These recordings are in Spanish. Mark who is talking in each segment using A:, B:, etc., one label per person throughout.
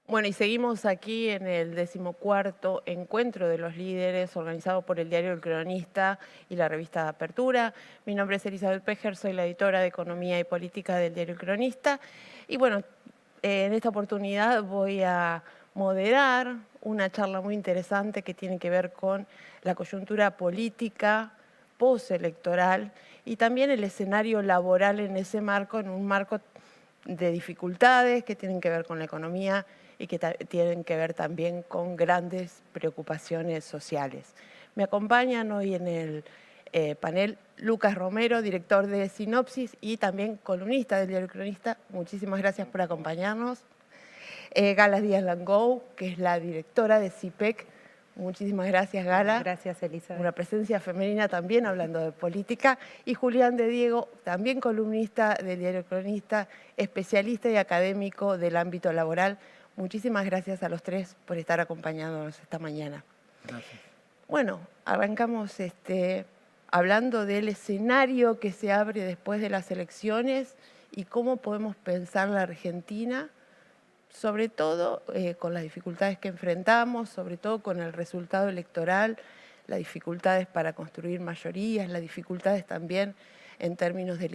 A: Bueno, y seguimos aquí en el 14º Encuentro de los Líderes, organizado por el diario El Cronista y la revista Apertura. Mi nombre es Elizabeth Pejer, soy la editora de Economía y Política del diario El Cronista. Y bueno, en esta oportunidad voy a moderar una charla muy interesante que tiene que ver con la coyuntura política postelectoral y también el escenario laboral en ese marco, en un marco de dificultades que tienen que ver con la economía y que tienen que ver también con grandes preocupaciones sociales. Me acompañan hoy en el panel Lucas Romero, director de Sinopsis y también columnista del diario El Cronista. Muchísimas gracias por acompañarnos. Gala Díaz Langou, que es la directora de CIPEC. Muchísimas gracias, Gala.
B: Gracias, Elizabeth.
A: Una presencia femenina también hablando de política. Y Julián de Diego, también columnista del diario El Cronista, especialista y académico del ámbito laboral. Muchísimas gracias a los tres por estar acompañándonos esta mañana.
C: Gracias.
A: Bueno, arrancamos hablando del escenario que se abre después de las elecciones y cómo podemos pensar la Argentina, sobre todo con las dificultades que enfrentamos, sobre todo con el resultado electoral, las dificultades para construir mayorías, las dificultades también en términos de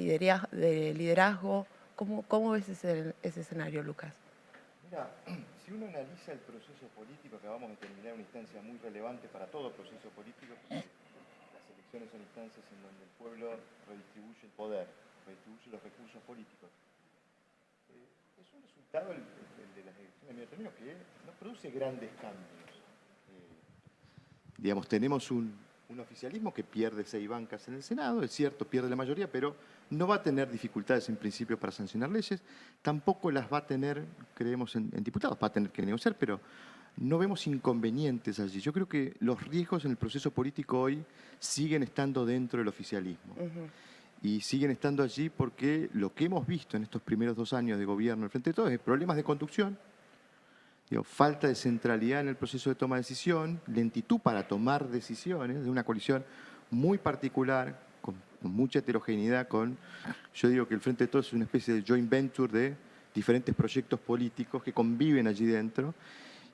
A: liderazgo. ¿Cómo ves ese escenario, Lucas?
C: Mira, si uno analiza el proceso político, acabamos de terminar una instancia muy relevante para todo proceso político, porque las elecciones son instancias en donde el pueblo redistribuye el poder, redistribuye los recursos políticos. Es un resultado, el de las elecciones de medio término, que no produce grandes cambios. Digamos, tenemos un oficialismo que pierde 6 bancas en el Senado, es cierto, pierde la mayoría, pero no va a tener dificultades en principio para sancionar leyes, tampoco las va a tener, creemos, en diputados, va a tener que negociar, pero no vemos inconvenientes allí. Yo creo que los riesgos en el proceso político hoy siguen estando dentro del oficialismo. Y siguen estando allí porque lo que hemos visto en estos primeros 2 años de gobierno del Frente de Todos es problemas de conducción, falta de centralidad en el proceso de toma de decisión, lentitud para tomar decisiones de una coalición muy particular, con mucha heterogeneidad, yo digo que el Frente de Todos es una especie de joint venture de diferentes proyectos políticos que conviven allí dentro,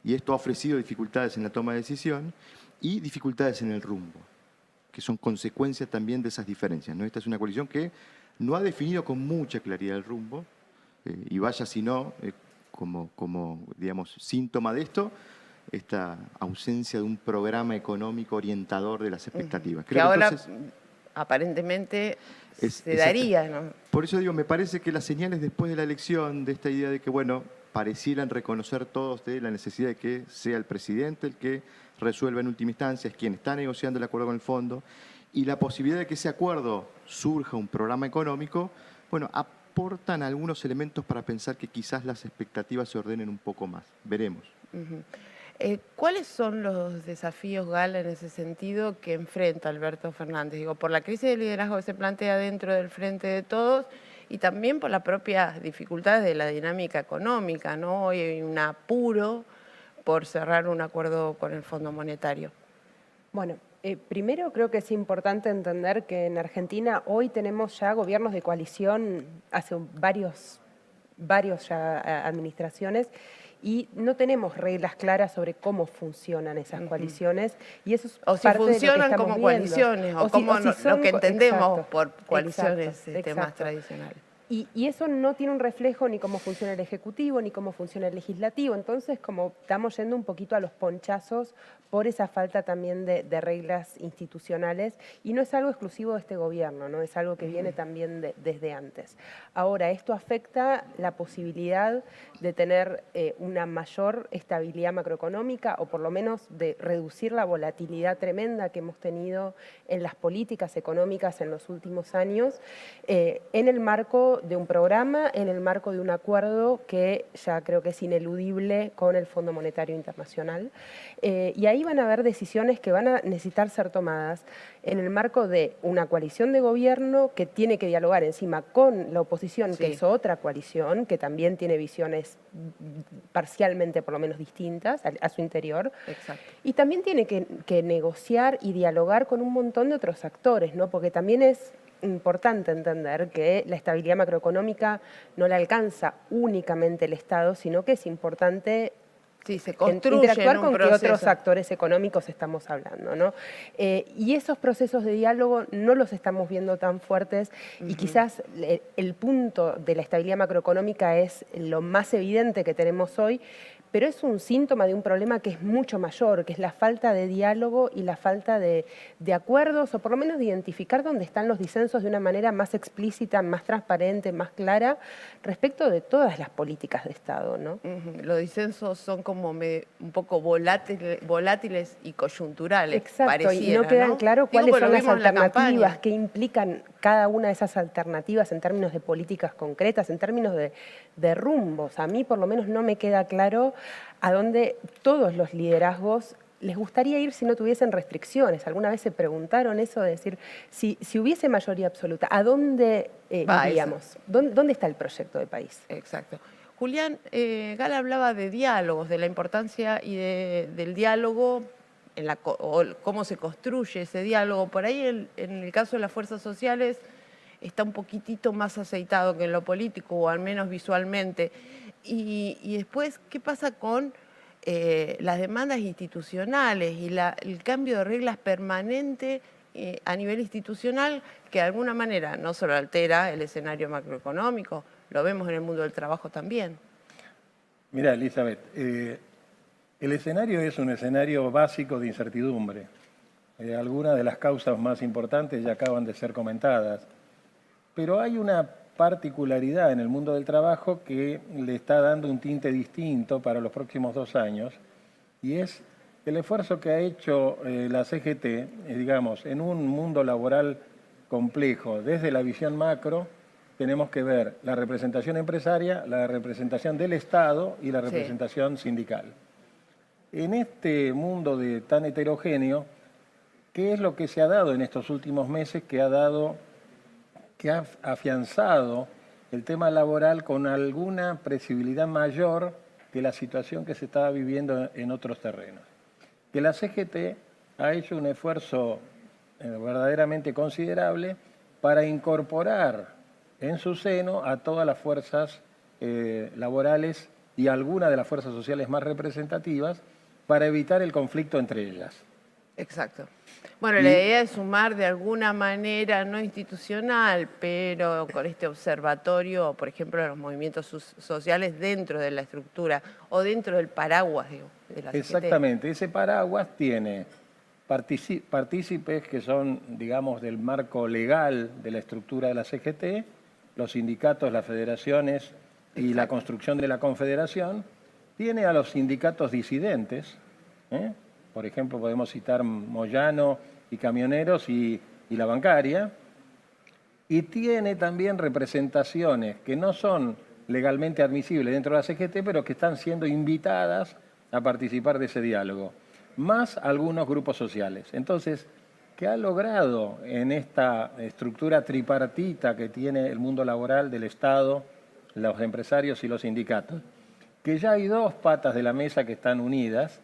C: y esto ha ofrecido dificultades en la toma de decisión y dificultades en el rumbo, que son consecuencia también de esas diferencias, ¿no? Esta es una coalición que no ha definido con mucha claridad el rumbo, y vaya si no, como digamos, síntoma de esto, esta ausencia de un programa económico orientador de las expectativas.
A: Creo que ahora entonces, aparentemente se daría, ¿no?
C: Por eso digo, me parece que las señales después de la elección, de esta idea de que, bueno, parecieran reconocer todos de la necesidad de que sea el presidente el que resuelva en última instancia, es quien está negociando el acuerdo con el fondo, y la posibilidad de que ese acuerdo surja un programa económico, bueno, aportan algunos elementos para pensar que quizás las expectativas se ordenen un poco más. Veremos.
A: ¿Cuáles son los desafíos, Gala, en ese sentido que enfrenta Alberto Fernández? Digo, por la crisis de liderazgo que se plantea dentro del Frente de Todos y también por las propias dificultades de la dinámica económica, ¿no? Hoy hay un apuro por cerrar un acuerdo con el Fondo Monetario.
B: Bueno, primero creo que es importante entender que en Argentina hoy tenemos ya gobiernos de coalición hace varios ya administraciones y no tenemos reglas claras sobre cómo funcionan esas coaliciones y eso es
A: o si
B: parte
A: funcionan
B: de lo que estamos
A: como coaliciones
B: viendo.
A: o como
B: si son,
A: lo que entendemos
B: exacto,
A: por coaliciones
B: exacto.
A: más tradicionales.
B: Y eso no tiene un reflejo ni cómo funciona el Ejecutivo, ni cómo funciona el Legislativo. Entonces, como estamos yendo un poquito a los ponchazos por esa falta también de reglas institucionales. Y no es algo exclusivo de este gobierno, ¿no? Es algo que viene también desde antes. Ahora, esto afecta la posibilidad de tener una mayor estabilidad macroeconómica o por lo menos de reducir la volatilidad tremenda que hemos tenido en las políticas económicas en los últimos años, en el marco de un programa, en el marco de un acuerdo que ya creo que es ineludible con el Fondo Monetario Internacional. Y ahí van a haber decisiones que van a necesitar ser tomadas en el marco de una coalición de gobierno que tiene que dialogar encima con la oposición, que es otra coalición, que también tiene visiones parcialmente por lo menos distintas a su interior.
A: Exacto.
B: Y también tiene que negociar y dialogar con un montón de otros actores, ¿no? Porque también es importante entender que la estabilidad macroeconómica no la alcanza únicamente el Estado, sino que es importante
A: Sí, se construye
B: interactuar
A: en un
B: con qué
A: proceso.
B: otros actores económicos estamos hablando, ¿no? Y esos procesos de diálogo no los estamos viendo tan fuertes y quizás el punto de la estabilidad macroeconómica es lo más evidente que tenemos hoy, pero es un síntoma de un problema que es mucho mayor, que es la falta de diálogo y la falta de acuerdos, o por lo menos de identificar dónde están los disensos de una manera más explícita, más transparente, más clara, respecto de todas las políticas de Estado, ¿no?
A: Los disensos son como un poco volátiles y coyunturales.
B: Exacto, y
A: pareciera,
B: no quedan claros cuáles
A: porque
B: son
A: lo
B: las
A: vimos en la
B: alternativas,
A: campaña.
B: qué implican cada una de esas alternativas en términos de políticas concretas, en términos de rumbos. A mí por lo menos no me queda claro a dónde todos los liderazgos les gustaría ir si no tuviesen restricciones. ¿Alguna vez se preguntaron eso de decir, si hubiese mayoría absoluta, ¿a dónde
A: Va,
B: iríamos? ¿Dónde está el proyecto de país?
A: Exacto. Julián, Gala hablaba de diálogos, de la importancia del diálogo, o cómo se construye ese diálogo. Por ahí, en el caso de las fuerzas sociales, está un poquitito más aceitado que en lo político, o al menos visualmente. Y después, ¿qué pasa con las demandas institucionales y el cambio de reglas permanente a nivel institucional, que de alguna manera no solo altera el escenario macroeconómico, lo vemos en el mundo del trabajo también?
D: Mira, Elizabeth, el escenario es un escenario básico de incertidumbre. Algunas de las causas más importantes ya acaban de ser comentadas, pero hay una particularidad en el mundo del trabajo que le está dando un tinte distinto para los próximos 2 años, y es el esfuerzo que ha hecho la CGT, digamos, en un mundo laboral complejo. Desde la visión macro tenemos que ver la representación empresaria, la representación del Estado y la representación sindical. En este mundo tan heterogéneo, ¿qué es lo que se ha dado en estos últimos meses que ha afianzado el tema laboral con alguna previsibilidad mayor que la situación que se estaba viviendo en otros terrenos? Que la CGT ha hecho un esfuerzo verdaderamente considerable para incorporar en su seno a todas las fuerzas laborales y algunas de las fuerzas sociales más representativas para evitar el conflicto entre ellas.
A: Exacto. Bueno, la idea es sumar de alguna manera, no institucional, pero con este observatorio, por ejemplo, los movimientos sociales dentro de la estructura o dentro del paraguas, digo, de la CGT.
D: Exactamente. Ese paraguas tiene partícipes que son, digamos, del marco legal de la estructura de la CGT, los sindicatos, las federaciones y la construcción de la confederación. Tiene a los sindicatos disidentes, por ejemplo, podemos citar Moyano y Camioneros y la bancaria, y tiene también representaciones que no son legalmente admisibles dentro de la CGT, pero que están siendo invitadas a participar de ese diálogo, más algunos grupos sociales. Entonces, ¿qué ha logrado en esta estructura tripartita que tiene el mundo laboral del Estado, los empresarios y los sindicatos? Que ya hay 2 patas de la mesa que están unidas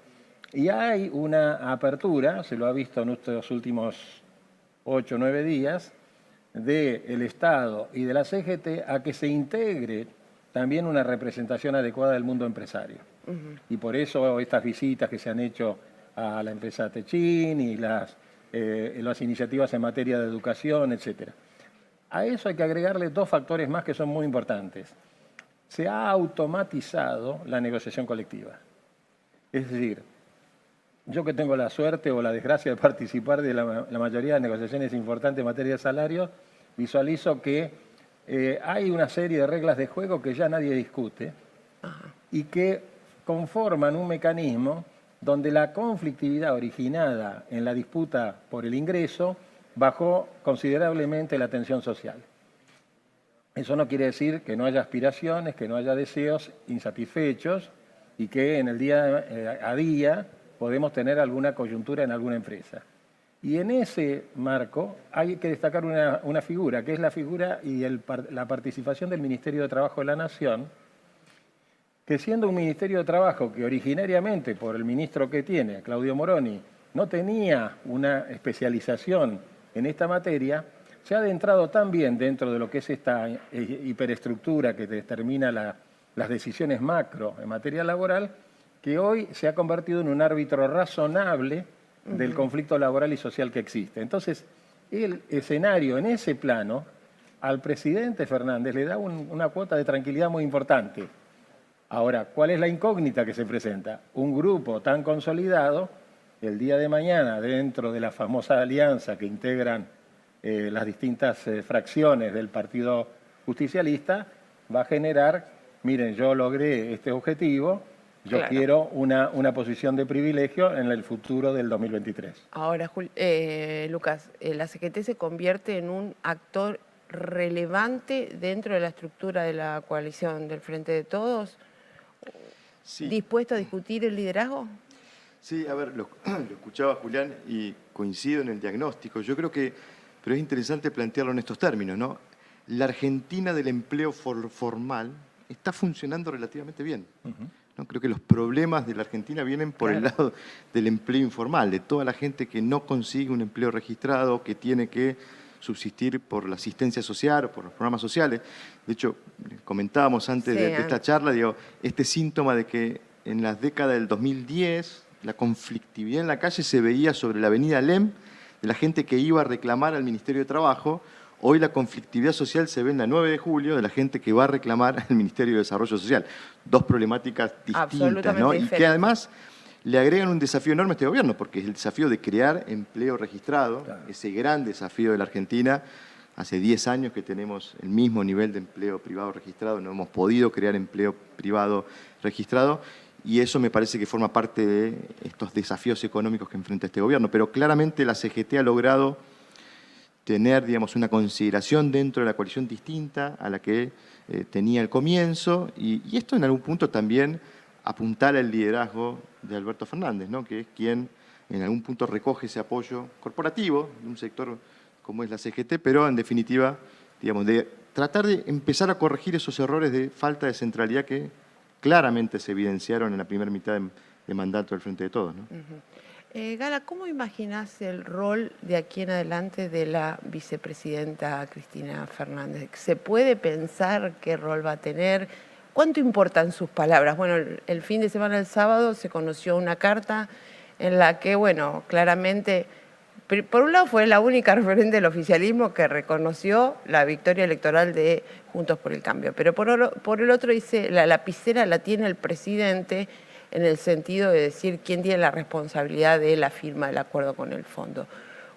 D: y hay una apertura, se lo ha visto en estos últimos 8 o 9 días, del Estado y de la CGT a que se integre también una representación adecuada del mundo empresario. Y por eso estas visitas que se han hecho a la empresa Techin y las iniciativas en materia de educación, etc. A eso hay que agregarle 2 factores más que son muy importantes. Se ha automatizado la negociación colectiva. Es decir, yo que tengo la suerte o la desgracia de participar de la mayoría de negociaciones importantes en materia de salarios, visualizo que hay una serie de reglas de juego que ya nadie discute y que conforman un mecanismo donde la conflictividad originada en la disputa por el ingreso bajó considerablemente la tensión social. Eso no quiere decir que no haya aspiraciones, que no haya deseos insatisfechos y que en el día a día podemos tener alguna coyuntura en alguna empresa. Y en ese marco hay que destacar una figura, que es la figura y la participación del Ministerio de Trabajo de la Nación, que siendo un Ministerio de Trabajo que originariamente, por el ministro que tiene, Claudio Moroni, no tenía una especialización en esta materia, se ha adentrado tan bien dentro de lo que es esta hiperestructura que determina las decisiones macro en materia laboral, que hoy se ha convertido en un árbitro razonable del conflicto laboral y social que existe. Entonces, el escenario en ese plano, al presidente Fernández le da una cuota de tranquilidad muy importante. Ahora, ¿cuál es la incógnita que se presenta? Un grupo tan consolidado, el día de mañana, dentro de la famosa alianza que integran las distintas fracciones del Partido Justicialista, va a generar, miren, yo logré este objetivo, yo
A: Claro.
D: quiero una posición de privilegio en el futuro del 2023.
A: Ahora, Lucas, la CGT se convierte en un actor relevante dentro de la estructura de la coalición del Frente de Todos,
C: Sí.
A: dispuesto a discutir el liderazgo.
C: Sí, a ver, lo escuchaba Julián y coincido en el diagnóstico. Yo creo que, pero es interesante plantearlo en estos términos, ¿no? La Argentina del empleo formal está funcionando relativamente bien. ¿No? Creo que los problemas de la Argentina vienen por el lado del empleo informal, de toda la gente que no consigue un empleo registrado, que tiene que subsistir por la asistencia social o por los programas sociales. De hecho, comentábamos antes de esta charla, digo, este síntoma de que en las décadas del 2010 la conflictividad en la calle se veía sobre la avenida Lem, de la gente que iba a reclamar al Ministerio de Trabajo. Hoy la conflictividad social se ve en la 9 de julio de la gente que va a reclamar al Ministerio de Desarrollo Social. Dos problemáticas distintas, ¿no? Y que además le agregan un desafío enorme a este gobierno, porque es el desafío de crear empleo registrado, ese gran desafío de la Argentina. Hace 10 años que tenemos el mismo nivel de empleo privado registrado, no hemos podido crear empleo privado registrado, y eso me parece que forma parte de estos desafíos económicos que enfrenta este gobierno. Pero claramente la CGT ha logrado tener, digamos, una consideración dentro de la coalición distinta a la que tenía al comienzo, y esto en algún punto también apuntar al liderazgo de Alberto Fernández, ¿no? Que es quien en algún punto recoge ese apoyo corporativo de un sector como es la CGT, pero en definitiva, digamos, de tratar de empezar a corregir esos errores de falta de centralidad que claramente se evidenciaron en la primera mitad de mandato del Frente de Todos, ¿no?
A: Gala, ¿cómo imaginás el rol de aquí en adelante de la vicepresidenta Cristina Fernández? ¿Se puede pensar qué rol va a tener? ¿Cuánto importan sus palabras? Bueno, el fin de semana, el sábado, se conoció una carta en la que, bueno, claramente, por un lado fue la única referente del oficialismo que reconoció la victoria electoral de Juntos por el Cambio, pero por el otro dice, la lapicera la tiene el presidente, en el sentido de decir quién tiene la responsabilidad de la firma del acuerdo con el fondo.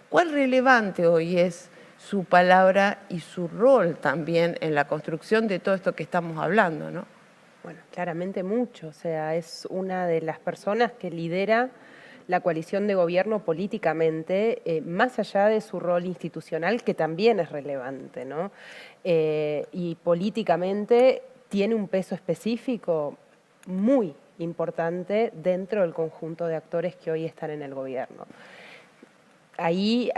A: ¿Cuál relevante hoy es su palabra y su rol también en la construcción de todo esto que estamos hablando, ¿no?
B: Bueno, claramente mucho. O sea, es una de las personas que lidera la coalición de gobierno políticamente, más allá de su rol institucional, que también es relevante, ¿no? Y políticamente tiene un peso específico muy importante dentro del conjunto de actores que hoy están en el gobierno. Ahí,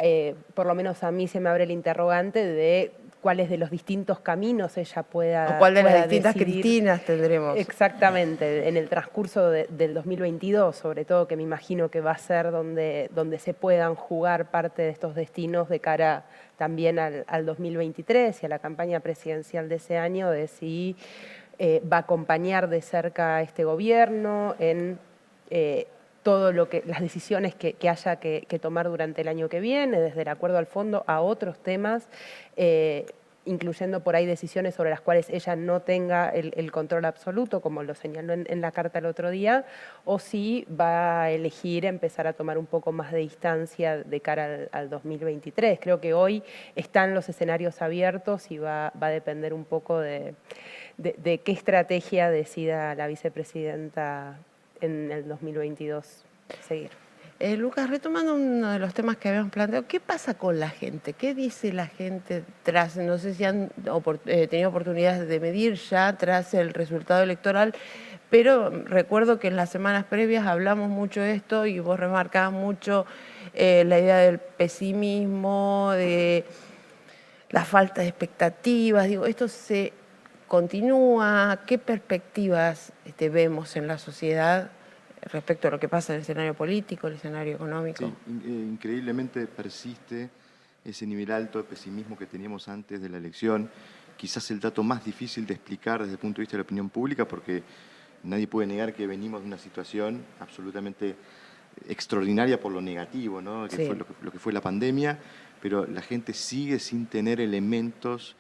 B: por lo menos a mí se me abre el interrogante de cuáles de los distintos caminos ella pueda
A: O cuál de las
B: pueda
A: distintas
B: decidir.
A: Cristinas tendremos.
B: Exactamente, en el transcurso del 2022, sobre todo, que me imagino que va a ser donde se puedan jugar parte de estos destinos de cara también al 2023 y a la campaña presidencial de ese año, de si va a acompañar de cerca a este gobierno en todo lo que las decisiones que haya que tomar durante el año que viene, desde el acuerdo al fondo a otros temas, incluyendo por ahí decisiones sobre las cuales ella no tenga el control absoluto, como lo señaló en la carta el otro día, o si va a elegir empezar a tomar un poco más de distancia de cara al 2023. Creo que hoy están los escenarios abiertos y va a depender un poco de qué estrategia decida la vicepresidenta en el 2022 seguir.
A: Lucas, retomando uno de los temas que habíamos planteado, ¿qué pasa con la gente? ¿Qué dice la gente tras, no sé si han tenido oportunidades de medir ya tras el resultado electoral, pero recuerdo que en las semanas previas hablamos mucho de esto y vos remarcabas mucho la idea del pesimismo, de la falta de expectativas. Digo, esto se continúa. ¿Qué perspectivas vemos en la sociedad respecto a lo que pasa en el escenario político, el escenario económico?
C: Sí, increíblemente persiste ese nivel alto de pesimismo que teníamos antes de la elección. Quizás el dato más difícil de explicar desde el punto de vista de la opinión pública, porque nadie puede negar que venimos de una situación absolutamente extraordinaria por lo negativo, ¿no? Que
A: Sí.
C: fue lo que fue la pandemia, pero la gente sigue sin tener elementos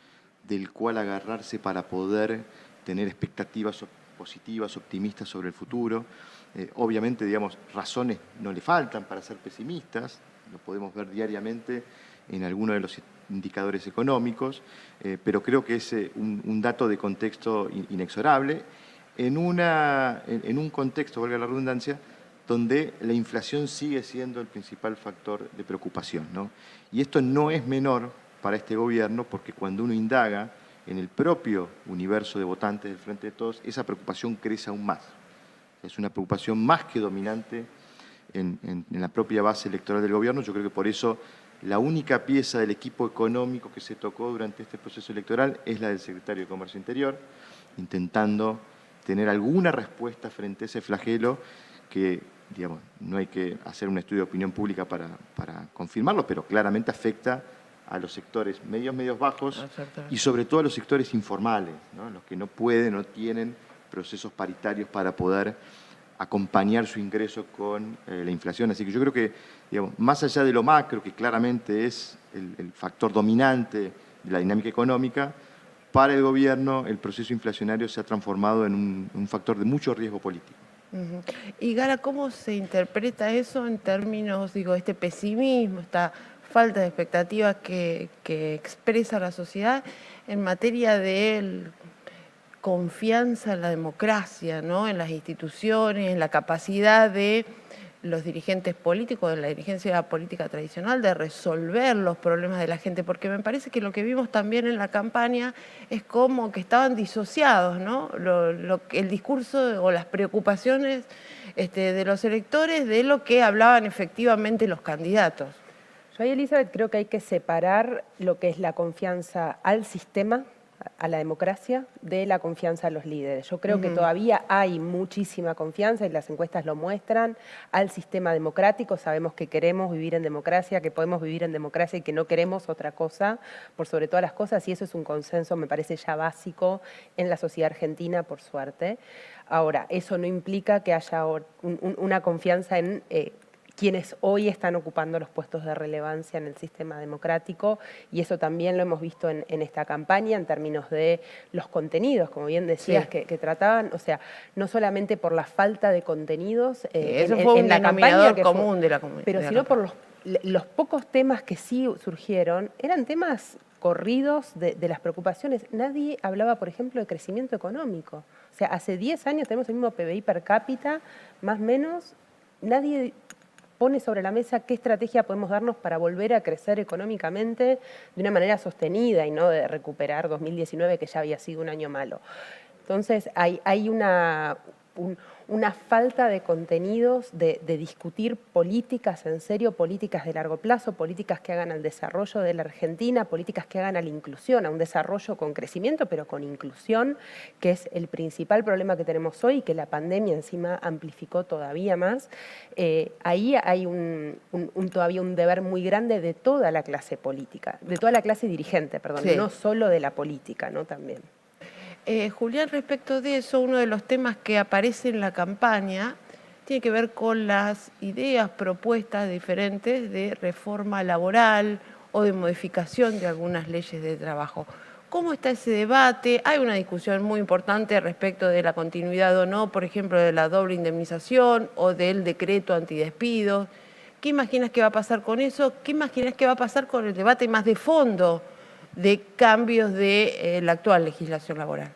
C: del cual agarrarse para poder tener expectativas positivas, optimistas sobre el futuro. Obviamente, digamos, razones no le faltan para ser pesimistas, lo podemos ver diariamente en algunos de los indicadores económicos, pero creo que es un dato de contexto inexorable en un contexto, valga la redundancia, donde la inflación sigue siendo el principal factor de preocupación, ¿no? Y esto no es menor para este gobierno, porque cuando uno indaga en el propio universo de votantes del Frente de Todos, esa preocupación crece aún más. Es una preocupación más que dominante en la propia base electoral del gobierno. Yo creo que por eso la única pieza del equipo económico que se tocó durante este proceso electoral es la del secretario de Comercio Interior, intentando tener alguna respuesta frente a ese flagelo que, digamos, no hay que hacer un estudio de opinión pública para confirmarlo, pero claramente afecta a los sectores medios bajos y sobre todo a los sectores informales, ¿no? Los que no pueden, no tienen procesos paritarios para poder acompañar su ingreso con la inflación. Así que yo creo que, digamos, más allá de lo macro, que claramente es el factor dominante de la dinámica económica, para el gobierno el proceso inflacionario se ha transformado en un factor de mucho riesgo político.
A: Ujú. Y Gara, ¿cómo se interpreta eso en términos, digo, este pesimismo, esta falta de expectativas que expresa la sociedad en materia de confianza en la democracia, ¿no? En las instituciones, en la capacidad de los dirigentes políticos, de la dirigencia política tradicional, de resolver los problemas de la gente? Porque me parece que lo que vimos también en la campaña es como que estaban disociados, ¿no? El discurso o las preocupaciones de los electores de lo que hablaban efectivamente los candidatos.
B: Yo ahí, Elizabeth, creo que hay que separar lo que es la confianza al sistema, a la democracia, de la confianza a los líderes. Yo creo que todavía hay muchísima confianza, y las encuestas lo muestran, al sistema democrático. Sabemos que queremos vivir en democracia, que podemos vivir en democracia y que no queremos otra cosa por sobre todas las cosas, y eso es un consenso, me parece, ya básico en la sociedad argentina, por suerte. Ahora, eso no implica que haya una confianza en quienes hoy están ocupando los puestos de relevancia en el sistema democrático, y eso también lo hemos visto en esta campaña en términos de los contenidos, como bien decías,
A: sí,
B: que trataban, o sea, no solamente por la falta de contenidos
A: eso fue un
B: la
A: denominador
B: campaña,
A: común de la comunidad,
B: pero sino por los pocos temas que sí surgieron, eran temas corridos de las preocupaciones. Nadie hablaba, por ejemplo, de crecimiento económico. O sea, hace 10 años tenemos el mismo PBI per cápita, más o menos. Nadie pone sobre la mesa qué estrategia podemos darnos para volver a crecer económicamente de una manera sostenida y no de recuperar 2019, que ya había sido un año malo. Entonces, hay una falta de contenidos, de discutir políticas en serio, políticas de largo plazo, políticas que hagan al desarrollo de la Argentina, políticas que hagan a la inclusión, a un desarrollo con crecimiento, pero con inclusión, que es el principal problema que tenemos hoy y que la pandemia encima amplificó todavía más. Ahí hay todavía un deber muy grande de toda la clase política, de toda la clase dirigente, perdón,
A: Sí.
B: no solo de la política, ¿no? También.
A: Julián, respecto de eso, uno de los temas que aparece en la campaña tiene que ver con las ideas, propuestas diferentes de reforma laboral o de modificación de algunas leyes de trabajo. ¿Cómo está ese debate? Hay una discusión muy importante respecto de la continuidad o no, por ejemplo, de la doble indemnización o del decreto antidespidos. ¿Qué imaginas que va a pasar con eso? ¿Qué imaginas que va a pasar con el debate más de fondo de cambios de la actual legislación laboral?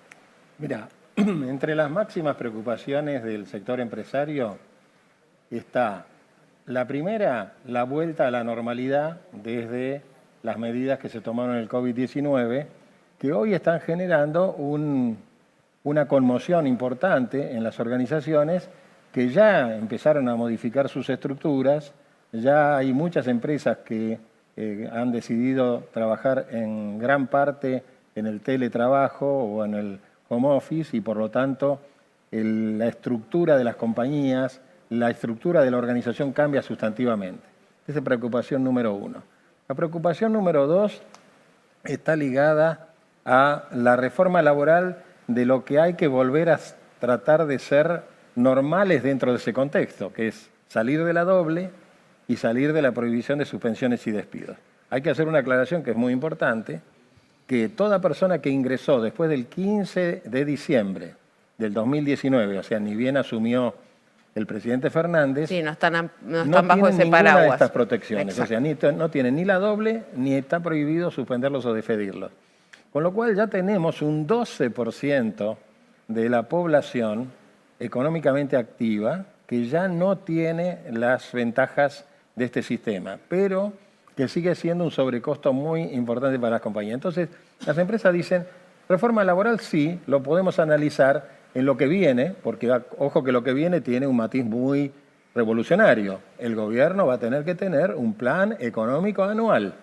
D: Mira, entre las máximas preocupaciones del sector empresario está, la primera, la vuelta a la normalidad desde las medidas que se tomaron en el COVID-19, que hoy están generando una conmoción importante en las organizaciones que ya empezaron a modificar sus estructuras. Ya hay muchas empresas que han decidido trabajar en gran parte en el teletrabajo o en el home office, y por lo tanto la estructura de las compañías, la estructura de la organización cambia sustantivamente. Esa es preocupación número uno. La preocupación número dos está ligada a la reforma laboral, de lo que hay que volver a tratar de ser normales dentro de ese contexto, que es salir de la doble y salir de la prohibición de suspensiones y despidos. Hay que hacer una aclaración que es muy importante, que toda persona que ingresó después del 15 de diciembre del 2019, o sea, ni bien asumió el presidente Fernández,
A: Sí, no están
D: no
A: bajo
D: tienen
A: ese
D: ninguna de
A: paraguas.
D: estas protecciones. O sea, no tienen ni la doble, ni está prohibido suspenderlos o despedirlos. Con lo cual ya tenemos un 12% de la población económicamente activa que ya no tiene las ventajas de este sistema, pero que sigue siendo un sobrecosto muy importante para las compañías. Entonces, las empresas dicen, reforma laboral sí, lo podemos analizar en lo que viene, porque ojo que lo que viene tiene un matiz muy revolucionario. El gobierno va a tener que tener un plan económico anual,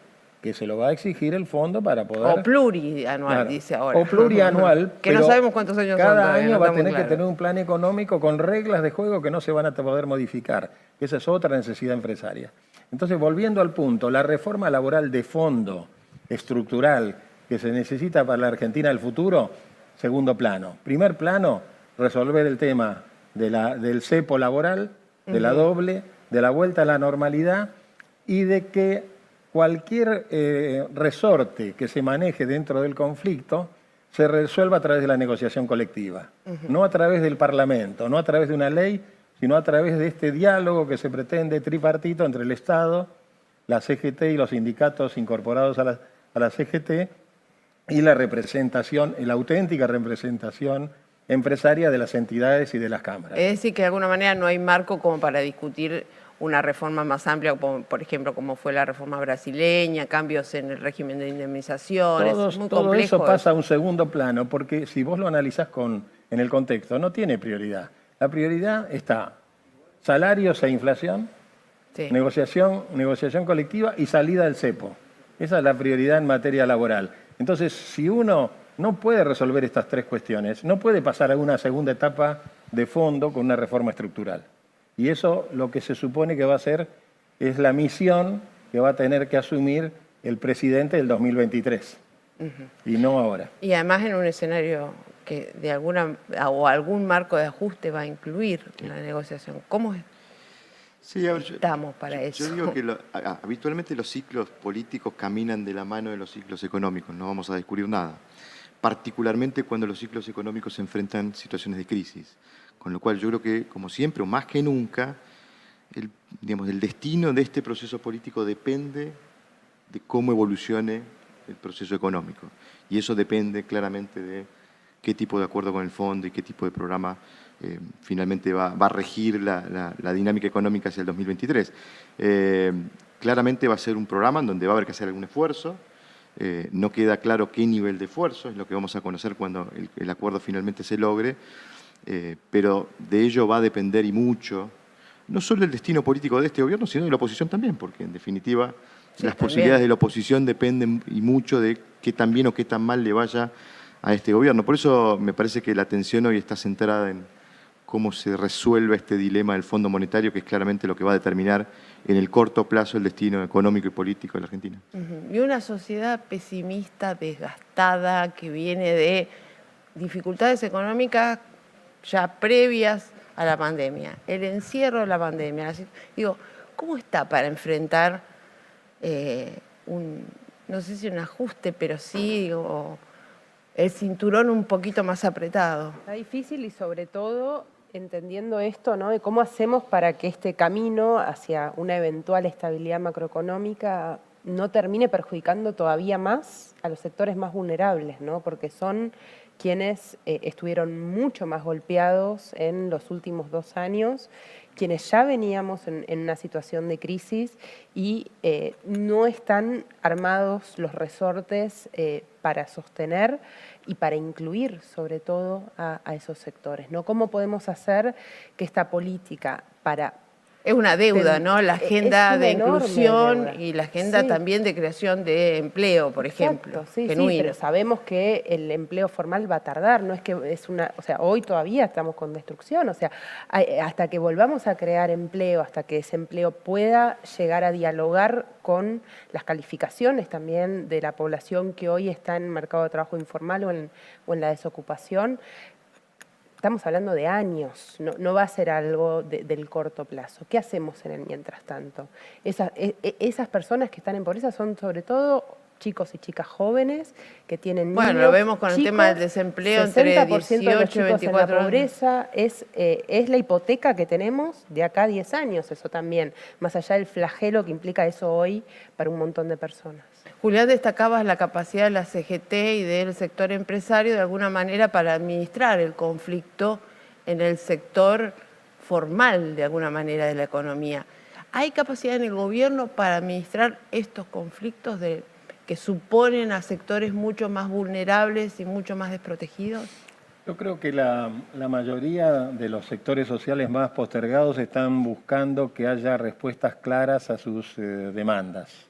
D: que se lo va a exigir el fondo para poder...
A: O plurianual,
D: Claro,
A: dice ahora.
D: o plurianual.
A: Que no
D: pero
A: sabemos cuántos años son
D: cada
A: todavía,
D: año
A: no
D: va a
A: está muy
D: tener que
A: claro.
D: tener un plan económico con reglas de juego que no se van a poder modificar. Esa es otra necesidad empresaria. Entonces, volviendo al punto, la reforma laboral de fondo, estructural, que se necesita para la Argentina del futuro, segundo plano. Primer plano, resolver el tema del cepo laboral, de la doble, de la vuelta a la normalidad y de que cualquier resorte que se maneje dentro del conflicto se resuelva a través de la negociación colectiva, no a través del Parlamento, no a través de una ley, sino a través de este diálogo que se pretende tripartito entre el Estado, la CGT y los sindicatos incorporados a la CGT y la representación, la auténtica representación empresaria de las entidades y de las cámaras.
A: Es decir, que de alguna manera no hay marco como para discutir una reforma más amplia, como, por ejemplo, como fue la reforma brasileña, cambios en el régimen de indemnizaciones. Muy
D: Todo
A: complejo
D: eso pasa a un segundo plano, porque si vos lo analizás en el contexto, no tiene prioridad. La prioridad está salarios e inflación,
A: Sí.
D: negociación colectiva y salida del cepo. Esa es la prioridad en materia laboral. Entonces, si uno no puede resolver estas tres cuestiones, no puede pasar a una segunda etapa de fondo con una reforma estructural. Y eso lo que se supone que va a hacer es la misión que va a tener que asumir el presidente del 2023, y no ahora.
A: Y además en un escenario que de algún marco de ajuste va a incluir la negociación. ¿Cómo
C: Sí, a ver,
A: estamos para eso?
C: Yo digo que habitualmente los ciclos políticos caminan de la mano de los ciclos económicos, no vamos a descubrir nada, particularmente cuando los ciclos económicos se enfrentan a situaciones de crisis, con lo cual yo creo que, como siempre, o más que nunca, el destino de este proceso político depende de cómo evolucione el proceso económico, y eso depende claramente de qué tipo de acuerdo con el fondo y qué tipo de programa finalmente va a regir la dinámica económica hacia el 2023. Claramente va a ser un programa en donde va a haber que hacer algún esfuerzo. No queda claro qué nivel de esfuerzo, es lo que vamos a conocer cuando el acuerdo finalmente se logre, pero de ello va a depender y mucho, no solo el destino político de este gobierno, sino de la oposición también, porque en definitiva las posibilidades de la oposición dependen y mucho de qué tan bien o qué tan mal le vaya a este gobierno. Por eso me parece que la atención hoy está centrada en cómo se resuelve este dilema del Fondo Monetario, que es claramente lo que va a determinar en el corto plazo el destino económico y político de la Argentina.
A: Y una sociedad pesimista, desgastada, que viene de dificultades económicas ya previas a la pandemia, el encierro de la pandemia. Digo, ¿cómo está para enfrentar no sé si un ajuste, pero sí, digo, el cinturón un poquito más apretado?
B: Está difícil y sobre todo entendiendo esto, ¿no? De cómo hacemos para que este camino hacia una eventual estabilidad macroeconómica no termine perjudicando todavía más a los sectores más vulnerables, ¿no? Porque son quienes estuvieron mucho más golpeados en los últimos 2 años, quienes ya veníamos en una situación de crisis y no están armados los resortes para sostener y para incluir sobre todo a esos sectores, ¿no? ¿Cómo podemos hacer que esta política para...
A: Es una deuda, ¿no? La agenda de inclusión
B: deuda.
A: y la agenda también de creación de empleo, por ejemplo.
B: Sí, pero sabemos que el empleo formal va a tardar, no es que es una... O sea, hoy todavía estamos con destrucción, o sea, hasta que volvamos a crear empleo, hasta que ese empleo pueda llegar a dialogar con las calificaciones también de la población que hoy está en el mercado de trabajo informal o en la desocupación, estamos hablando de años, no va a ser algo del corto plazo. ¿Qué hacemos en el mientras tanto? Esas personas que están en pobreza son sobre todo chicos y chicas jóvenes que tienen niños.
A: Bueno, lo vemos con el tema del desempleo entre
B: 60% de los
A: 18 y
B: chicos
A: 24
B: en la
A: años.
B: pobreza es la hipoteca que tenemos de acá a 10 años, eso también, más allá del flagelo que implica eso hoy para un montón de personas.
A: Julián, destacabas la capacidad de la CGT y del sector empresario de alguna manera para administrar el conflicto en el sector formal, de alguna manera, de la economía. ¿Hay capacidad en el gobierno para administrar estos conflictos que suponen a sectores mucho más vulnerables y mucho más desprotegidos?
D: Yo creo que la mayoría de los sectores sociales más postergados están buscando que haya respuestas claras a sus demandas.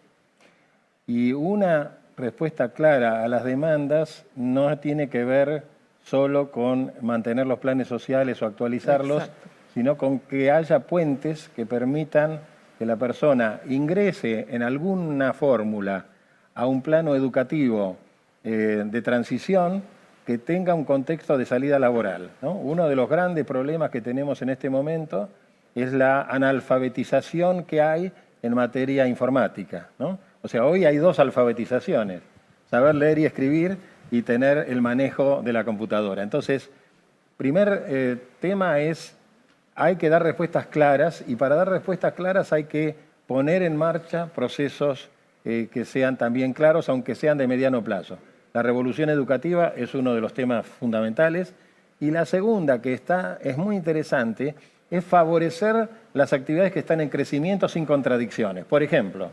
D: Y una respuesta clara a las demandas no tiene que ver solo con mantener los planes sociales o actualizarlos,
A: Exacto.
D: sino con que haya puentes que permitan que la persona ingrese en alguna fórmula a un plano educativo de transición que tenga un contexto de salida laboral, ¿no? Uno de los grandes problemas que tenemos en este momento es la analfabetización que hay en materia informática, ¿no? O sea, hoy hay dos alfabetizaciones, saber leer y escribir y tener el manejo de la computadora. Entonces, primer tema es, hay que dar respuestas claras y para dar respuestas claras hay que poner en marcha procesos que sean también claros, aunque sean de mediano plazo. La revolución educativa es uno de los temas fundamentales y la segunda, que es muy interesante, es favorecer las actividades que están en crecimiento sin contradicciones. Por ejemplo,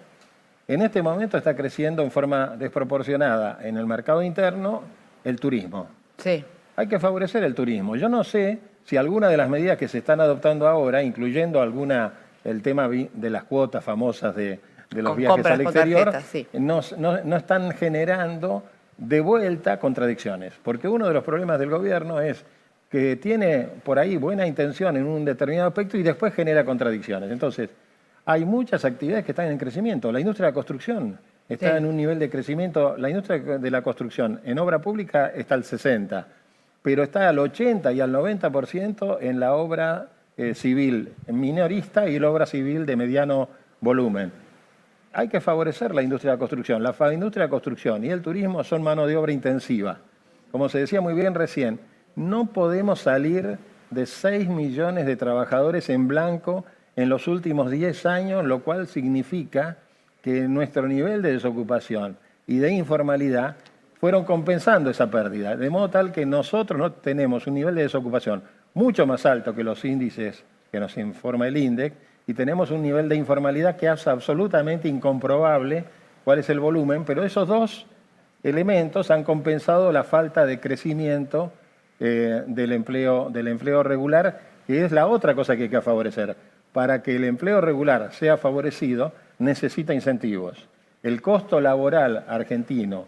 D: en este momento está creciendo en forma desproporcionada en el mercado interno el turismo.
A: Sí.
D: Hay que favorecer el turismo. Yo no sé si alguna de las medidas que se están adoptando ahora, incluyendo el tema de las cuotas famosas de los
A: Con
D: viajes
A: compras
D: al
A: con
D: exterior,
A: tarjetas, sí.
D: no están generando de vuelta contradicciones. Porque uno de los problemas del gobierno es que tiene por ahí buena intención en un determinado aspecto y después genera contradicciones. Entonces, hay muchas actividades que están en crecimiento. La industria de la construcción está en un nivel de crecimiento. La industria de la construcción en obra pública está al 60%, pero está al 80 y al 90% en la obra civil minorista y la obra civil de mediano volumen. Hay que favorecer la industria de la construcción. La industria de la construcción y el turismo son mano de obra intensiva. Como se decía muy bien recién, no podemos salir de 6 millones de trabajadores en blanco en los últimos 10 años, lo cual significa que nuestro nivel de desocupación y de informalidad fueron compensando esa pérdida, de modo tal que nosotros no tenemos un nivel de desocupación mucho más alto que los índices que nos informa el INDEC y tenemos un nivel de informalidad que es absolutamente incomprobable cuál es el volumen, pero esos dos elementos han compensado la falta de crecimiento del empleo regular, que es la otra cosa que hay que favorecer. Para que el empleo regular sea favorecido, necesita incentivos. El costo laboral argentino,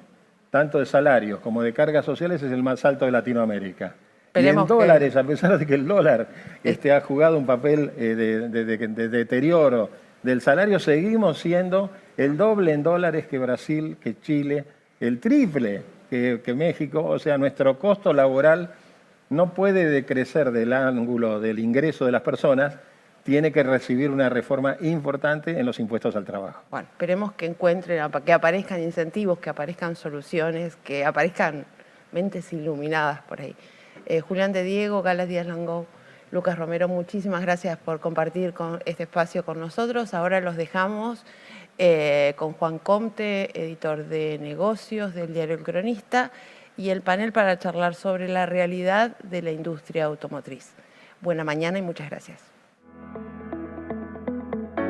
D: tanto de salarios como de cargas sociales, es el más alto de Latinoamérica.
A: Esperemos
D: y en dólares, a pesar de que el dólar ha jugado un papel de deterioro del salario, seguimos siendo el doble en dólares que Brasil, que Chile, el triple que México. O sea, nuestro costo laboral no puede decrecer del ángulo del ingreso de las personas, tiene que recibir una reforma importante en los impuestos al trabajo.
A: Bueno, esperemos que encuentren, que aparezcan incentivos, que aparezcan soluciones, que aparezcan mentes iluminadas por ahí. Julián de Diego, Gala Díaz Langó, Lucas Romero, muchísimas gracias por compartir este espacio con nosotros. Ahora los dejamos con Juan Comte, editor de negocios del diario El Cronista, y el panel para charlar sobre la realidad de la industria automotriz. Buena mañana y muchas gracias.